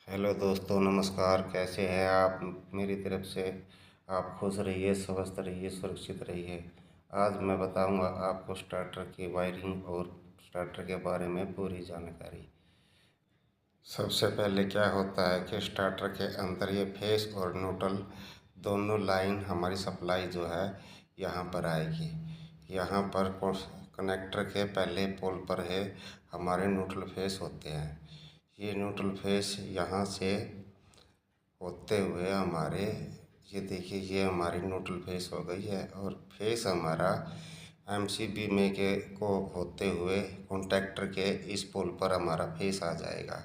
Hello दोस्तों, नमस्कार। कैसे हैं आप? मेरी तरफ से आप खुश रहिए, स्वस्थ रहिए, सुरक्षित रहिए। आज मैं बताऊंगा आपको स्टार्टर की वायरिंग और स्टार्टर के बारे में पूरी जानकारी। सबसे पहले क्या होता है कि स्टार्टर के अंदर ये फेस और न्यूट्रल दोनों लाइन हमारी सप्लाई जो है यहाँ पर आएगी। यहाँ पर कनेक्टर के पहले पोल पर है हमारे न्यूट्रल फेस होते हैं। ये न्यूट्रल फेस यहाँ से होते हुए हमारे, ये देखिए, ये हमारी न्यूट्रल फेस हो गई है। और फेस हमारा एमसीबी में के को होते हुए कॉन्टैक्टर के इस पोल पर हमारा फेस आ जाएगा।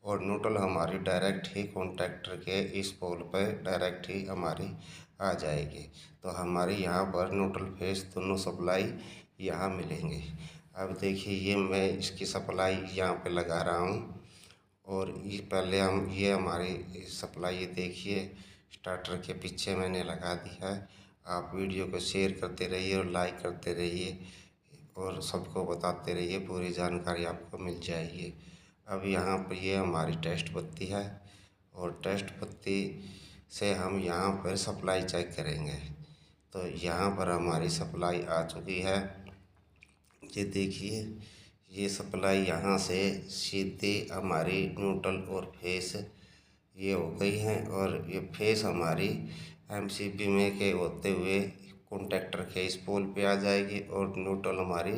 और न्यूट्रल हमारी डायरेक्ट ही कॉन्टैक्टर के इस पोल पर डायरेक्ट ही हमारी आ जाएगी। तो हमारी यहाँ पर न्यूट्रल फेस दोनों सप्लाई यहाँ मिलेंगे। अब देखिए, ये मैं इसकी सप्लाई यहाँ पे लगा रहा हूँ। और ये पहले हम ये हमारी सप्लाई, ये देखिए, स्टार्टर के पीछे मैंने लगा दी है। आप वीडियो को शेयर करते रहिए और लाइक करते रहिए और सबको बताते रहिए, पूरी जानकारी आपको मिल जाएगी। अब यहाँ पर ये हमारी टेस्ट बत्ती है और टेस्ट बत्ती से हम यहाँ पर सप्लाई चेक करेंगे। तो यहाँ पर हमारी सप्लाई आ चुकी है। ये देखिए, ये सप्लाई यहाँ से सीधे हमारी न्यूट्रल और फेस ये हो गई है। और ये फेस हमारी एमसीबी में के होते हुए कॉन्टैक्टर के इस पोल पे आ जाएगी और न्यूट्रल हमारी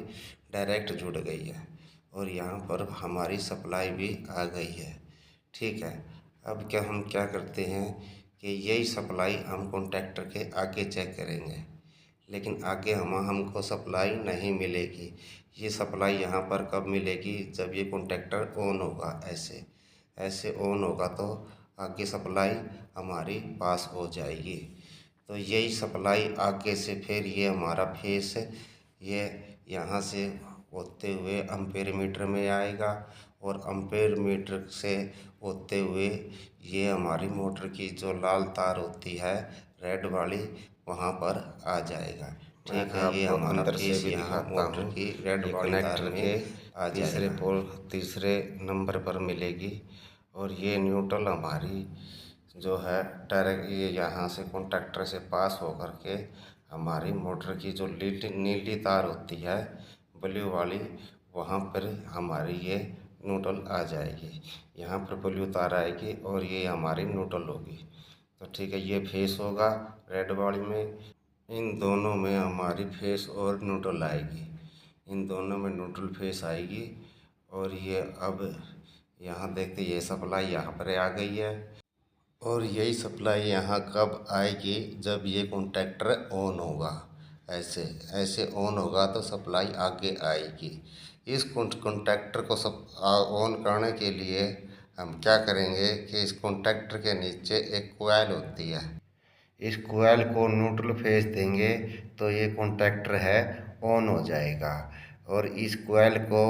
डायरेक्ट जुड़ गई है। और यहाँ पर हमारी सप्लाई भी आ गई है। ठीक है। अब हम क्या करते हैं कि यही सप्लाई हम कॉन्टैक्टर के आगे चेक करेंगे, लेकिन आगे हमको सप्लाई नहीं मिलेगी। ये सप्लाई यहाँ पर कब मिलेगी? जब ये कॉन्टैक्टर ऑन होगा। ऐसे ऐसे ऑन होगा तो आगे सप्लाई हमारी पास हो जाएगी। तो यही सप्लाई आगे से फिर ये हमारा फेस ये यहाँ से होते हुए एम्पेयर मीटर में आएगा और एम्पेयर मीटर से होते हुए ये हमारी मोटर की जो लाल तार होती है, रेड वाली, वहाँ पर आ जाएगा। ठीक है। ये हमारा अंदर से भी यहाँ मोटर की रेड वाली तार में आ तीसरे पोल तीसरे नंबर पर मिलेगी। और ये न्यूट्रल हमारी जो है डायरेक्ट ये यहाँ से कॉन्टैक्टर से पास होकर के हमारी मोटर की जो नीली तार होती है, ब्लू वाली, वहाँ पर हमारी ये न्यूट्रल आ जाएगी। यहाँ पर ब्लू तार आएगी और ये हमारी न्यूट्रल होगी। तो ठीक है, ये फेस होगा रेड वाली में। इन दोनों में हमारी फेस और न्यूट्रल आएगी। इन दोनों में न्यूट्रल फेस आएगी। और ये अब यहाँ देखते, ये सप्लाई यहाँ पर आ गई है। और यही सप्लाई यहाँ कब आएगी? जब ये कॉन्टैक्टर ऑन होगा। ऐसे ऐसे ऑन होगा तो सप्लाई आगे आएगी। इस कॉन्टैक्टर को सब ऑन करने के लिए हम क्या करेंगे कि इस कॉन्टैक्टर के नीचे एक कोयल होती है, इस कोयल को न्यूट्रल फेस देंगे तो ये कॉन्टैक्टर है ऑन हो जाएगा। और इस कोयल को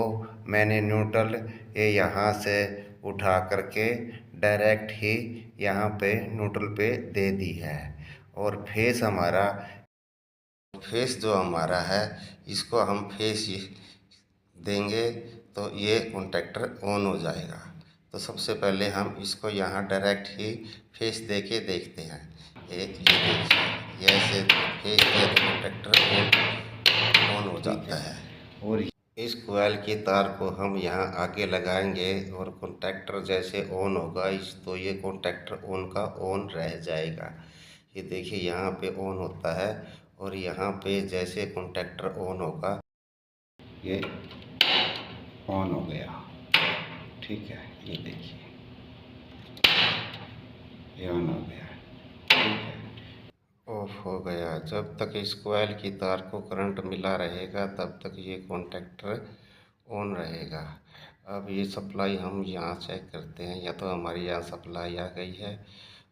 मैंने न्यूट्रल ये यहाँ से उठा करके डायरेक्ट ही यहाँ पे न्यूट्रल पे दे दी है। और फेस जो हमारा है, इसको हम फेस देंगे तो ये कॉन्टैक्टर ऑन हो जाएगा। तो सबसे पहले हम इसको यहाँ डायरेक्ट ही फेस दे के देखते हैं। एक ये देखिए, ये ऐसे फेस दिया तो कॉन्टैक्टर ऑन हो जाता है। और इस कोयल की तार को हम यहाँ आगे लगाएंगे और कॉन्टैक्टर जैसे ऑन होगा तो ये कॉन्टैक्टर ऑन का ऑन रह जाएगा। ये देखिए, यहाँ पे ऑन होता है और यहाँ पे जैसे कॉन्टैक्टर ऑन होगा ये ऑन हो गया। ठीक है, ये देखिए, ये ऑन हो गया। ठीक है, ऑफ हो गया। जब तक इस कोयल की तार को करंट मिला रहेगा तब तक ये कॉन्टैक्टर ऑन रहेगा। अब ये सप्लाई हम यहाँ चेक करते हैं। या तो हमारी यहाँ सप्लाई आ गई है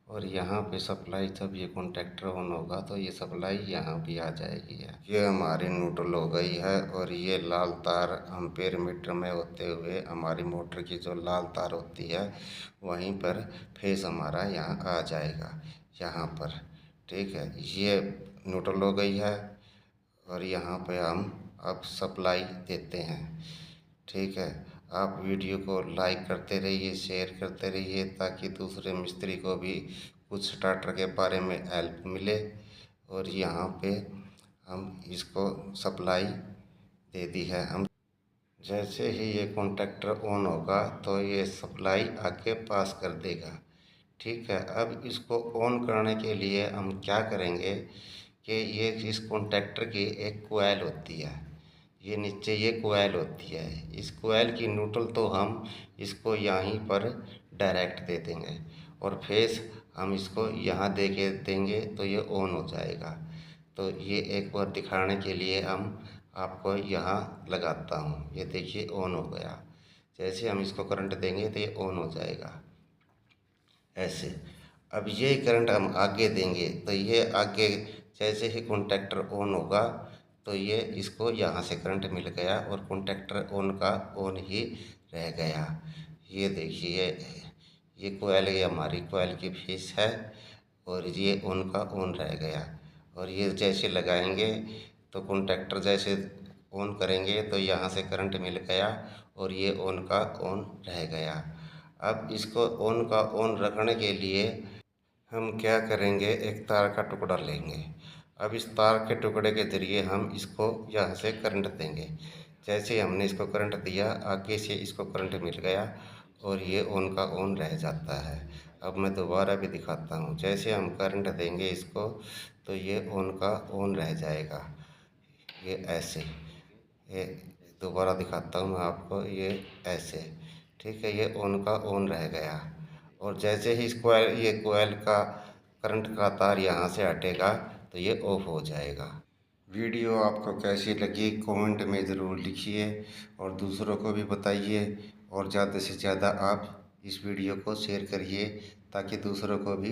और यहाँ पे सप्लाई, जब ये कॉन्टैक्टर ऑन होगा तो ये सप्लाई यहाँ भी आ जाएगी। ये हमारी न्यूट्रल हो गई है। और ये लाल तार एम्पेयर मीटर में होते हुए हमारी मोटर की जो लाल तार होती है वहीं पर फेस हमारा यहाँ आ जाएगा, यहाँ पर। ठीक है, ये न्यूट्रल हो गई है और यहाँ पे हम अब सप्लाई देते हैं। ठीक है, आप वीडियो को लाइक करते रहिए, शेयर करते रहिए, ताकि दूसरे मिस्त्री को भी कुछ स्टार्टर के बारे में हेल्प मिले। और यहाँ पे हम इसको सप्लाई दे दी है। हम जैसे ही ये कॉन्टैक्टर ऑन होगा तो ये सप्लाई आके पास कर देगा। ठीक है, अब इसको ऑन करने के लिए हम क्या करेंगे कि ये इस कॉन्टैक्टर की एक कोयल होती है, ये नीचे ये कोयल होती है। इस कोयल की न्यूट्रल तो हम इसको यहीं पर डायरेक्ट दे देंगे और फेस हम इसको यहाँ दे के देंगे तो ये ऑन हो जाएगा। तो ये एक बार दिखाने के लिए हम आपको यहाँ लगाता हूँ। ये देखिए ऑन हो गया। जैसे हम इसको करंट देंगे तो ये ऑन हो जाएगा ऐसे। अब ये करंट हम आगे देंगे तो ये आगे जैसे ही कॉन्टैक्टर ऑन होगा तो ये इसको यहाँ से करंट मिल गया और कॉन्टैक्टर ऑन का ऑन ही रह गया। ये देखिए ये कोयल, ये हमारी कोयल की फेस है और ये ऑन का ऑन रह गया। और ये जैसे लगाएंगे तो कॉन्टैक्टर जैसे ऑन करेंगे तो यहाँ से करंट मिल गया और ये ऑन का ऑन रह गया। अब इसको ऑन का ऑन रखने के लिए हम क्या करेंगे, एक तार का टुकड़ा लेंगे। अब इस तार के टुकड़े के ज़रिए हम इसको यहाँ से करंट देंगे। जैसे हमने इसको करंट दिया, आगे से इसको करंट मिल गया और ये ऑन का ऑन रह जाता है। अब मैं दोबारा भी दिखाता हूँ। जैसे हम करंट देंगे इसको तो ये ऑन का ऑन रह जाएगा, ये ऐसे। ये दोबारा दिखाता हूँ मैं आपको, ये ऐसे। ठीक है, ये ऑन का ऑन रह गया। और जैसे ही इस कोयल, ये कोयल का करंट का तार यहाँ से हटेगा तो ये ऑफ हो जाएगा। वीडियो आपको कैसी लगी कमेंट में ज़रूर लिखिए और दूसरों को भी बताइए। और ज़्यादा से ज़्यादा आप इस वीडियो को शेयर करिए ताकि दूसरों को भी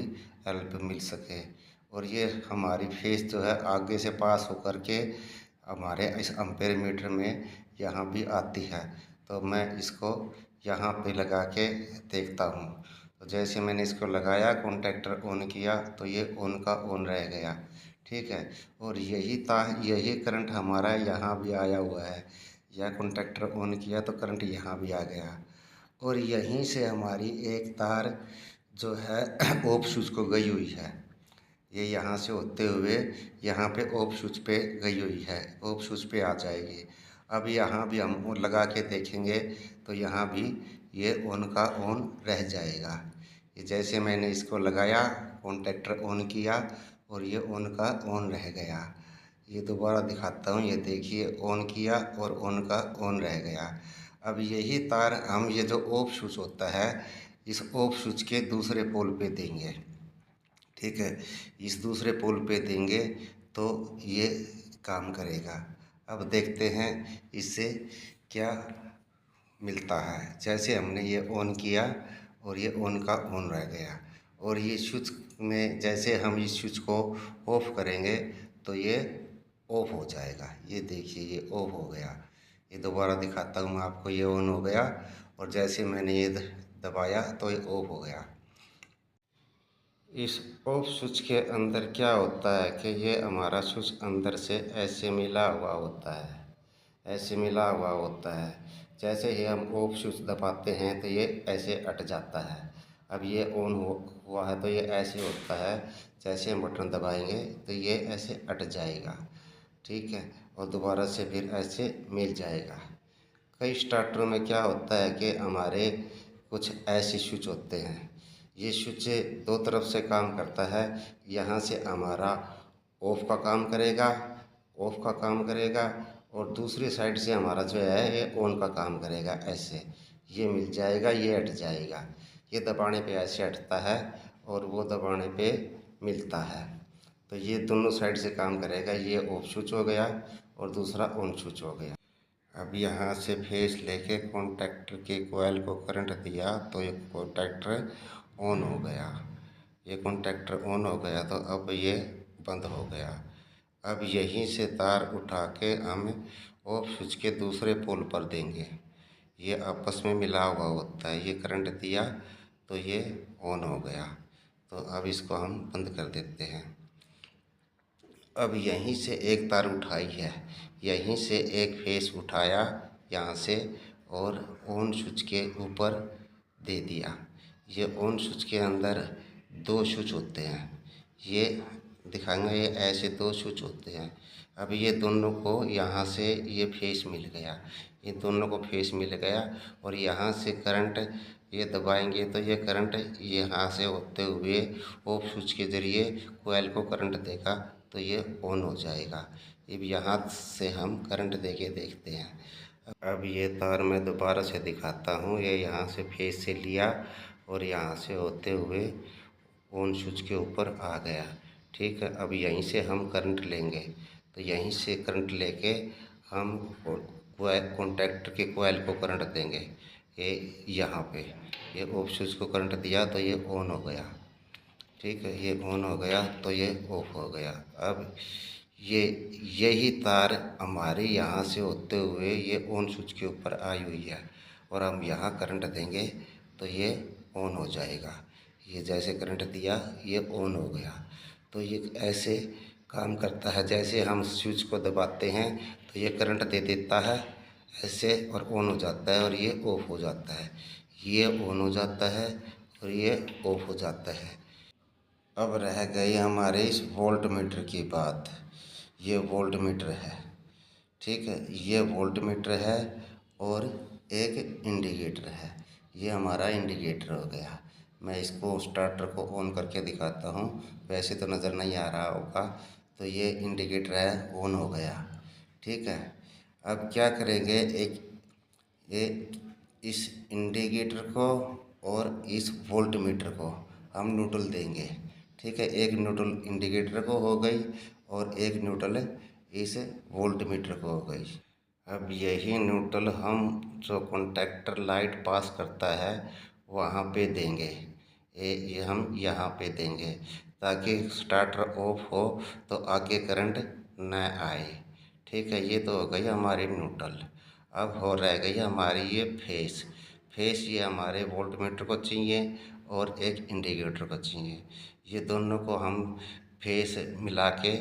हेल्प मिल सके। और ये हमारी फेस जो है आगे से पास होकर के हमारे इस एम्पेयर मीटर में यहाँ भी आती है। तो मैं इसको यहाँ पे लगा के देखता हूँ। तो जैसे मैंने इसको लगाया, कॉन्टैक्टर ऑन किया तो ये ऑन का ऑन रह गया। ठीक है, और यही करंट हमारा यहाँ भी आया हुआ है। यह कॉन्टैक्टर ऑन किया तो करंट यहाँ भी आ गया। और यहीं से हमारी एक तार जो है ऑफ स्विच को गई हुई है। ये यहाँ से होते हुए यहाँ पे ऑफ स्विच पे गई हुई है, ऑफ स्विच पे आ जाएगी। अब यहाँ भी हम वो लगा के देखेंगे तो यहाँ भी ये ऑन का ऑन रह जाएगा। ये जैसे मैंने इसको लगाया, कॉन्टैक्टर ऑन किया और ये ऑन का ऑन रह गया। ये दोबारा दिखाता हूँ, ये देखिए ऑन किया और ऑन का ऑन रह गया। अब यही तार हम ये जो ऑफ स्विच होता है इस ऑफ स्विच के दूसरे पोल पे देंगे। ठीक है, इस दूसरे पोल पे देंगे तो ये काम करेगा। अब देखते हैं इससे क्या मिलता है। जैसे हमने ये ऑन किया और ये ऑन का ऑन रह गया। और ये स्विच में जैसे हम इस स्विच को ऑफ करेंगे तो ये ऑफ हो जाएगा। ये देखिए ये ऑफ हो गया। ये दोबारा दिखाता हूँ मैं आपको, ये ऑन हो गया और जैसे मैंने ये दबाया तो ये ऑफ हो गया। इस ऑफ स्विच के अंदर क्या होता है कि ये हमारा स्विच अंदर से ऐसे मिला हुआ होता है, ऐसे मिला हुआ होता है। जैसे ही हम ऑफ स्विच दबाते हैं तो ये ऐसे अट जाता है। अब ये ऑन हुआ है तो ये ऐसे होता है। जैसे हम बटन दबाएंगे तो ये ऐसे अट जाएगा। ठीक है, और दोबारा से फिर ऐसे मिल जाएगा। कई स्टार्टरों में क्या होता है कि हमारे कुछ ऐसे स्विच होते हैं। ये स्विच दो तरफ से काम करता है। यहाँ से हमारा ऑफ का काम करेगा, ऑफ का काम करेगा और दूसरी साइड से हमारा जो है ये ऑन का काम करेगा। ऐसे ये मिल जाएगा, ये हट जाएगा। ये दबाने पे ऐसे हटता है और वो दबाने पे मिलता है। तो ये दोनों साइड से काम करेगा। ये ऑफ स्विच हो गया और दूसरा ऑन स्विच हो गया। अब यहाँ से फेस लेके कॉन्टैक्टर के कोयल को करंट दिया तो ये कॉन्टैक्टर ऑन हो गया। ये कॉन्टैक्टर ऑन हो गया तो अब ये बंद हो गया। अब यहीं से तार उठा के हम ऑफ स्विच के दूसरे पोल पर देंगे। ये आपस में मिला हुआ होता है। ये करंट दिया तो ये ऑन हो गया। तो अब इसको हम बंद कर देते हैं। अब यहीं से एक तार उठाई है, यहीं से एक फेस उठाया यहाँ से और ऑन स्विच के ऊपर दे दिया। ये ऑन स्विच के अंदर दो स्विच होते हैं, ये दिखाएंगे, ये ऐसे दो स्विच होते हैं। अब ये दोनों को यहाँ से ये फेस मिल गया, ये दोनों को फेस मिल गया और यहाँ से करंट ये दबाएंगे तो ये करंट यहाँ से होते हुए ऑफ स्विच के ज़रिए कोयल को करंट देगा तो ये ऑन हो जाएगा। अब यहाँ से हम करंट देके देखते हैं। अब ये तार मैं दोबारा से दिखाता हूँ। ये यहाँ से फेस से लिया और यहाँ से होते हुए ऑन स्विच के ऊपर आ गया। ठीक है, अब यहीं से हम करंट लेंगे तो यहीं से करंट लेके हम कॉन्टैक्ट के कोयल को करंट देंगे। ये यहाँ पे ये ऑफ स्विच को करंट दिया तो ये ऑन हो गया। ठीक है, ये ऑन हो गया तो ये ऑफ हो गया। अब ये यही तार हमारे यहाँ से होते हुए ये ऑन स्विच के ऊपर आई हुई है और हम यहाँ करंट देंगे तो ये ऑन हो जाएगा। ये जैसे करंट दिया ये ऑन हो गया। तो ये ऐसे काम करता है, जैसे हम स्विच को दबाते हैं तो ये करंट दे देता है ऐसे और ऑन हो जाता है और ये ऑफ हो जाता है। ये ऑन हो जाता है और ये ऑफ हो जाता है। अब रह गई हमारे इस वोल्ट मीटर की बात। ये वोल्ट मीटर है, ठीक है, ये वोल्ट मीटर है और एक इंडिकेटर है। ये हमारा इंडिकेटर हो गया। मैं इसको स्टार्टर को ऑन करके दिखाता हूँ, वैसे तो नज़र नहीं आ रहा होगा। तो ये इंडिकेटर है, ऑन हो गया। ठीक है, अब क्या करेंगे, एक ये इस इंडिकेटर को और इस वोल्ट मीटर को हम न्यूट्रल देंगे। ठीक है, एक न्यूट्रल इंडिकेटर को हो गई और एक न्यूट्रल इस वोल्ट मीटर को हो गई। अब यही न्यूट्रल हम जो कॉन्टैक्टर लाइट पास करता है वहाँ पे देंगे। ये हम यहाँ पे देंगे ताकि स्टार्टर ऑफ हो तो आगे करंट न आए। ठीक है, ये तो हो गई हमारी न्यूट्रल। अब हो रह गई हमारी ये फेस। फेस ये हमारे वोल्ट मीटर को चाहिए और एक इंडिकेटर को चाहिए। ये दोनों को हम फेस मिला के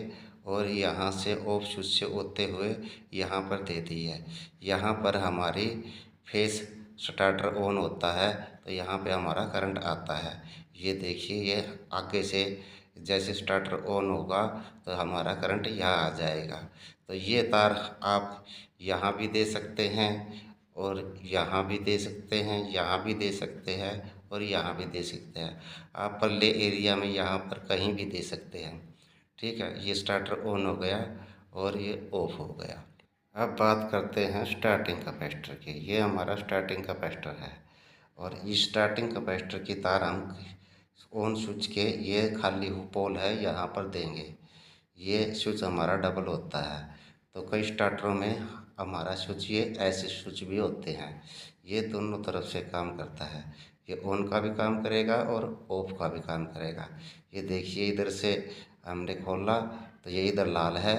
और यहाँ से ऑफ स्विच से होते हुए यहाँ पर दे दी है। यहाँ पर हमारी फेस स्टार्टर ऑन होता है तो यहाँ पे हमारा करंट आता है। ये देखिए, ये आगे से जैसे स्टार्टर ऑन होगा तो हमारा करंट यहाँ आ जाएगा। तो ये तार आप यहाँ भी दे सकते हैं और यहाँ भी दे सकते हैं, यहाँ भी दे सकते हैं और यहाँ भी दे सकते हैं। आप परले एरिया में यहाँ पर कहीं भी दे सकते हैं। ठीक है, ये स्टार्टर ऑन हो गया और ये ऑफ हो गया। अब बात करते हैं स्टार्टिंग कैपेसिटर की। ये हमारा स्टार्टिंग कैपेसिटर है और इस स्टार्टिंग कैपेसिटर की तार हम ऑन स्विच के ये खाली पोल है यहाँ पर देंगे। ये स्विच हमारा डबल होता है, तो कई स्टार्टरों में हमारा स्विच ये ऐसे स्विच भी होते हैं। ये दोनों तरफ से काम करता है, ये ऑन का भी काम करेगा और ऑफ का भी काम करेगा। ये देखिए, इधर से हमने खोला तो ये इधर लाल है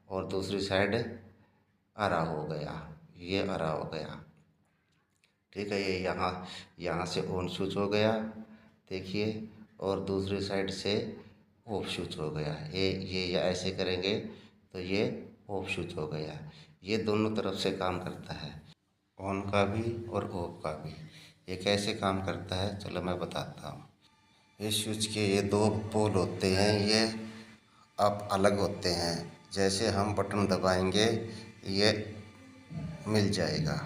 और दूसरी साइड हरा हो गया, ये हरा हो गया। ठीक है, ये यहाँ से ऑन स्विच हो गया देखिए, और दूसरी साइड से ऑफ स्विच हो गया। ये ऐसे करेंगे तो ये ऑफ स्विच हो गया। ये दोनों तरफ से काम करता है, ऑन का भी और ऑफ का भी। ये कैसे काम करता है चलो मैं बताता हूँ। इस स्विच के ये दो पोल होते हैं, ये अब अलग होते हैं। जैसे हम बटन दबाएंगे ये मिल जाएगा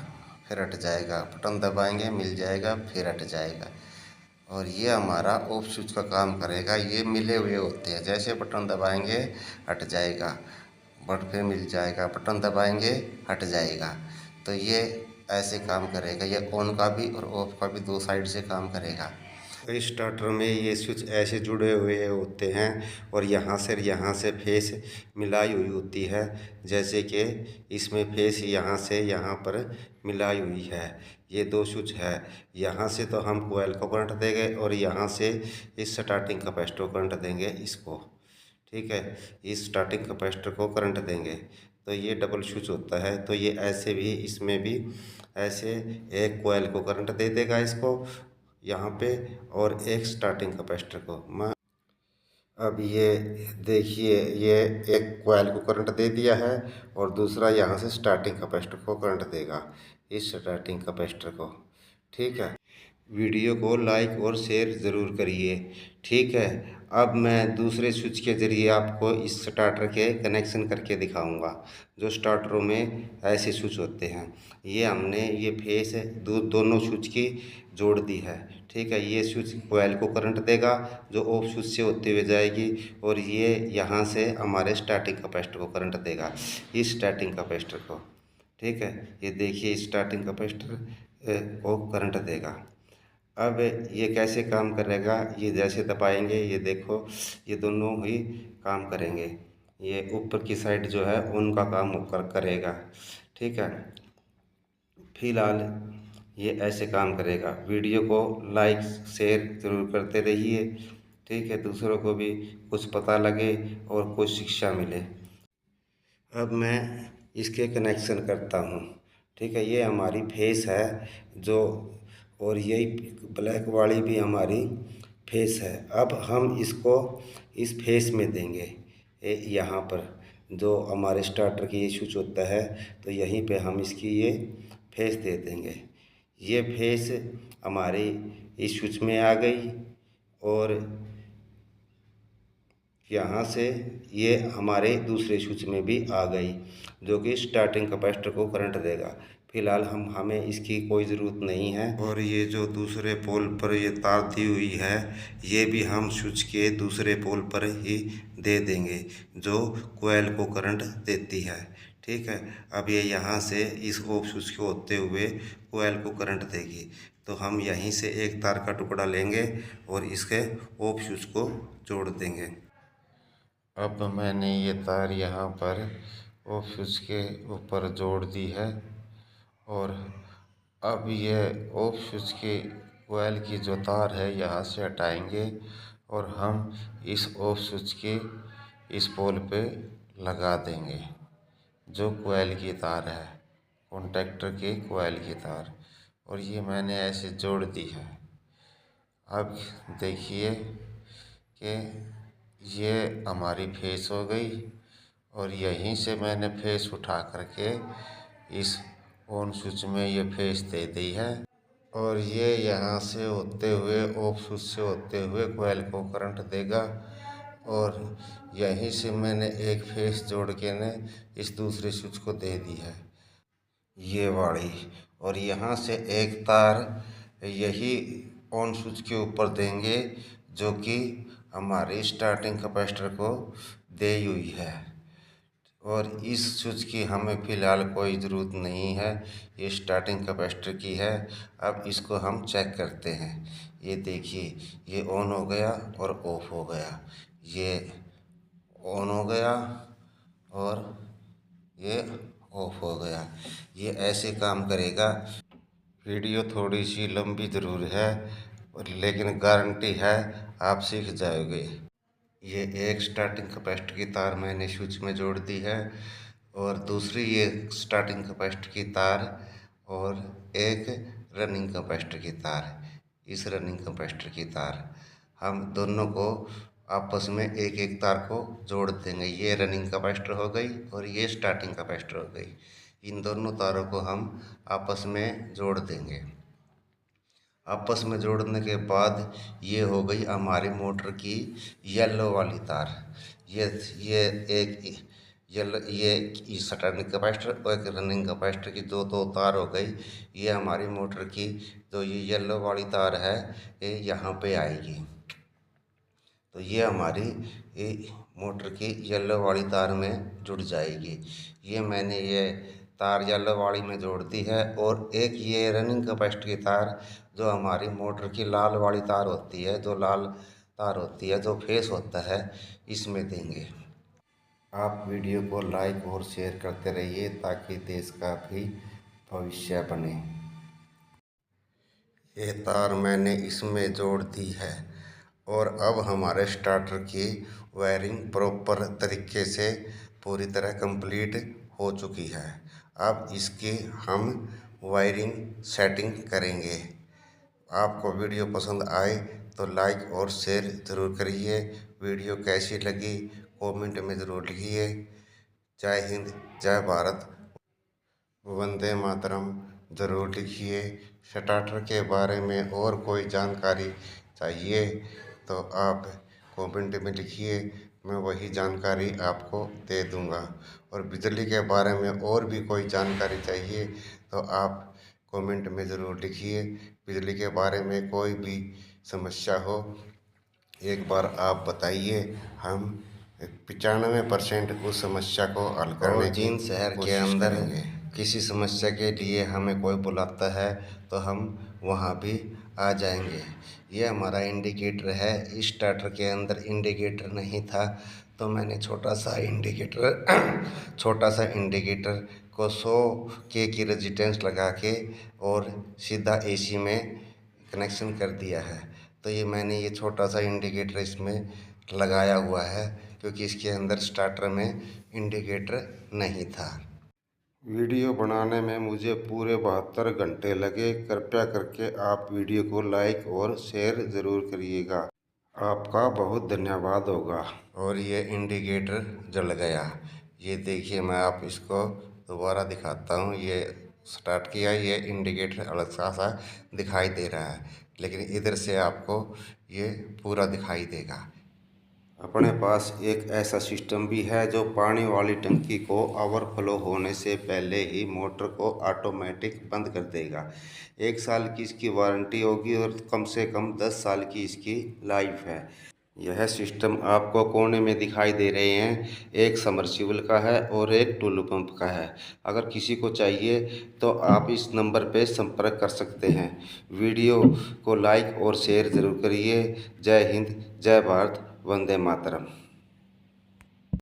फिर हट जाएगा, बटन दबाएंगे मिल जाएगा फिर हट जाएगा। और ये हमारा ऑफ स्विच का काम करेगा। ये मिले हुए होते हैं, जैसे बटन दबाएंगे हट जाएगा, बट फिर मिल जाएगा, बटन दबाएंगे हट जाएगा। तो ये ऐसे काम करेगा। ये ऑन का भी और ऑफ का भी दो साइड से काम करेगा। इस स्टार्टर में ये स्विच ऐसे जुड़े हुए होते हैं और यहाँ से फेस मिलाई हुई होती है। जैसे कि इसमें फेस यहाँ से यहाँ पर मिलाई हुई है। ये दो स्विच है, यहाँ से तो हम कोयल को करंट देंगे और यहाँ से इस स्टार्टिंग कैपेसिटर को करंट देंगे इसको। ठीक है, इस स्टार्टिंग कैपेसिटर को करंट देंगे तो ये डबल स्विच होता है। तो ये ऐसे भी इसमें भी ऐसे एक कोयल को करंट दे देगा इसको यहाँ पे और एक स्टार्टिंग कैपेसिटर को। मैं अब ये देखिए, ये एक कोयल को करंट दे दिया है और दूसरा यहाँ से स्टार्टिंग कैपेसिटर को करंट देगा। इस स्टार्टिंग कैपेसिटर को। ठीक है, वीडियो को लाइक और शेयर ज़रूर करिए। ठीक है, अब मैं दूसरे स्विच के ज़रिए आपको इस स्टार्टर के कनेक्शन करके दिखाऊंगा। जो स्टार्टरों में ऐसे स्विच होते हैं, ये हमने ये फेस दोनों स्विच की जोड़ दी है। ठीक है, ये स्विच कोयल को करंट देगा जो ऑफ स्विच से होते हुए जाएगी, और ये यहाँ से हमारे स्टार्टिंग कैपेसिटर को करंट देगा, इस स्टार्टिंग कैपेसिटर को। ठीक है, ये देखिए स्टार्टिंग कैपेसिटर को करंट देगा। अब ये कैसे काम करेगा, ये जैसे दबाएंगे ये देखो ये दोनों ही काम करेंगे। ये ऊपर की साइड जो है उनका काम करेगा। ठीक है, फिलहाल ये ऐसे काम करेगा। वीडियो को लाइक शेयर ज़रूर करते रहिए। ठीक है, दूसरों को भी कुछ पता लगे और कुछ शिक्षा मिले। अब मैं इसके कनेक्शन करता हूँ। ठीक है, ये हमारी फेस है जो, और यही ब्लैक वाली भी हमारी फेस है। अब हम इसको इस फेस में देंगे, यहाँ पर जो हमारे स्टार्टर की ये स्विच होता है, तो यहीं पे हम इसकी ये फेस दे देंगे। ये फेस हमारी इस स्विच में आ गई, और यहाँ से ये हमारे दूसरे स्विच में भी आ गई, जो कि स्टार्टिंग कैपेसिटर को करंट देगा। फिलहाल हमें इसकी कोई ज़रूरत नहीं है। और ये जो दूसरे पोल पर ये तार दी हुई है, ये भी हम स्विच के दूसरे पोल पर ही दे देंगे, जो कोयल को करंट देती है। ठीक है, अब ये यहाँ से इस ऑफ स्विच को होते हुए कोयल को करंट देगी, तो हम यहीं से एक तार का टुकड़ा लेंगे और इसके ऑफ स्विच को जोड़ देंगे। अब मैंने ये तार यहाँ पर ऑफ स्विच के ऊपर जोड़ दी है, और अब ये ऑफ स्विच की कोयल की जो तार है यहाँ से हटाएंगे, और हम इस ऑफ स्विच के इस पोल पे लगा देंगे, जो कोयल की तार है, कॉन्टैक्टर के कोयल की तार। और ये मैंने ऐसे जोड़ दी है। अब देखिए कि ये हमारी फेस हो गई, और यहीं से मैंने फेस उठा करके इस ऑन स्विच में ये फेस दे दी है, और ये यहाँ से होते हुए ऑफ स्विच से होते हुए कोयल को करंट देगा। और यहीं से मैंने एक फेस जोड़ के ने इस दूसरे स्विच को दे दी है, ये वाली। और यहाँ से एक तार यही ऑन स्विच के ऊपर देंगे, जो कि हमारे स्टार्टिंग कैपेसिटर को दी हुई है। और इस स्विच की हमें फ़िलहाल कोई ज़रूरत नहीं है, ये स्टार्टिंग कैपेसिटर की है। अब इसको हम चेक करते हैं। ये देखिए, ये ऑन हो गया और ऑफ हो गया, ये ऑन हो गया और ये ऑफ हो गया। ये ऐसे काम करेगा। वीडियो थोड़ी सी लंबी ज़रूर है, लेकिन गारंटी है आप सीख जाओगे। ये एक स्टार्टिंग कैपेसिटर की तार मैंने स्विच में जोड़ दी है, और दूसरी ये स्टार्टिंग कैपेसिटर की तार, और एक रनिंग कैपेसिटर की तार। इस रनिंग कैपेसिटर की तार हम दोनों को आपस में एक एक तार को जोड़ देंगे। ये रनिंग कैपेसिटर हो गई और ये स्टार्टिंग कैपेसिटर हो गई। इन दोनों तारों को हम आपस में जोड़ देंगे। आपस में जोड़ने के बाद ये हो गई हमारी मोटर की येलो वाली तार। ये एक येलो, ये स्टार्टिंग कैपेसिटर और एक रनिंग कैपेसिटर की दो तार हो गई। ये हमारी मोटर की जो ये येलो वाली तार है, ये यहाँ पे आएगी। तो ये हमारी ये मोटर की येलो वाली तार में जुड़ जाएगी। ये मैंने ये तार येलो वाली में जोड़ दी है, और एक ये रनिंग कैपेसिटर की तार जो हमारी मोटर की लाल वाली तार होती है, जो लाल तार होती है, जो फेस होता है, इसमें देंगे। आप वीडियो को लाइक और शेयर करते रहिए ताकि देश का भी भविष्य बने। ये तार मैंने इसमें जोड़ दी है, और अब हमारे स्टार्टर की वायरिंग प्रॉपर तरीके से पूरी तरह कंप्लीट हो चुकी है। अब इसकी हम वायरिंग सेटिंग करेंगे। आपको वीडियो पसंद आए तो लाइक और शेयर ज़रूर करिए। वीडियो कैसी लगी कमेंट में ज़रूर लिखिए। जय हिंद, जय भारत, वंदे मातरम, ज़रूर लिखिए। स्टार्टर के बारे में और कोई जानकारी चाहिए तो आप कमेंट में लिखिए, मैं वही जानकारी आपको दे दूंगा। और बिजली के बारे में और भी कोई जानकारी चाहिए तो आप कमेंट में ज़रूर लिखिए। बिजली के बारे में कोई भी समस्या हो एक बार आप बताइए, हम 95% उस समस्या को हल करने की जिन शहर के अंदर किसी समस्या के लिए हमें कोई बुलाता है तो हम वहाँ भी आ जाएंगे। यह हमारा इंडिकेटर है। स्टार्टर के अंदर इंडिकेटर नहीं था तो मैंने छोटा सा इंडिकेटर को 100 के की रेजिस्टेंस लगा के और सीधा एसी में कनेक्शन कर दिया है। तो ये मैंने ये छोटा सा इंडिकेटर इसमें लगाया हुआ है क्योंकि इसके अंदर स्टार्टर में इंडिकेटर नहीं था। वीडियो बनाने में मुझे पूरे 72 घंटे लगे। कृपया करके आप वीडियो को लाइक और शेयर ज़रूर करिएगा, आपका बहुत धन्यवाद होगा। और ये इंडिकेटर जल गया, ये देखिए, मैं आप इसको दोबारा दिखाता हूँ। ये स्टार्ट किया, ये इंडिकेटर अलग सा दिखाई दे रहा है, लेकिन इधर से आपको ये पूरा दिखाई देगा। अपने पास एक ऐसा सिस्टम भी है जो पानी वाली टंकी को ओवरफ्लो होने से पहले ही मोटर को ऑटोमेटिक बंद कर देगा। 1 साल की इसकी वारंटी होगी और कम से कम 10 साल की इसकी लाइफ है। यह सिस्टम आपको कोने में दिखाई दे रहे हैं, एक सबमर्सिबल का है और एक टुल्लू पंप का है। अगर किसी को चाहिए तो आप इस नंबर पे संपर्क कर सकते हैं। वीडियो को लाइक और शेयर ज़रूर करिए। जय हिंद, जय भारत, वंदे मातरम।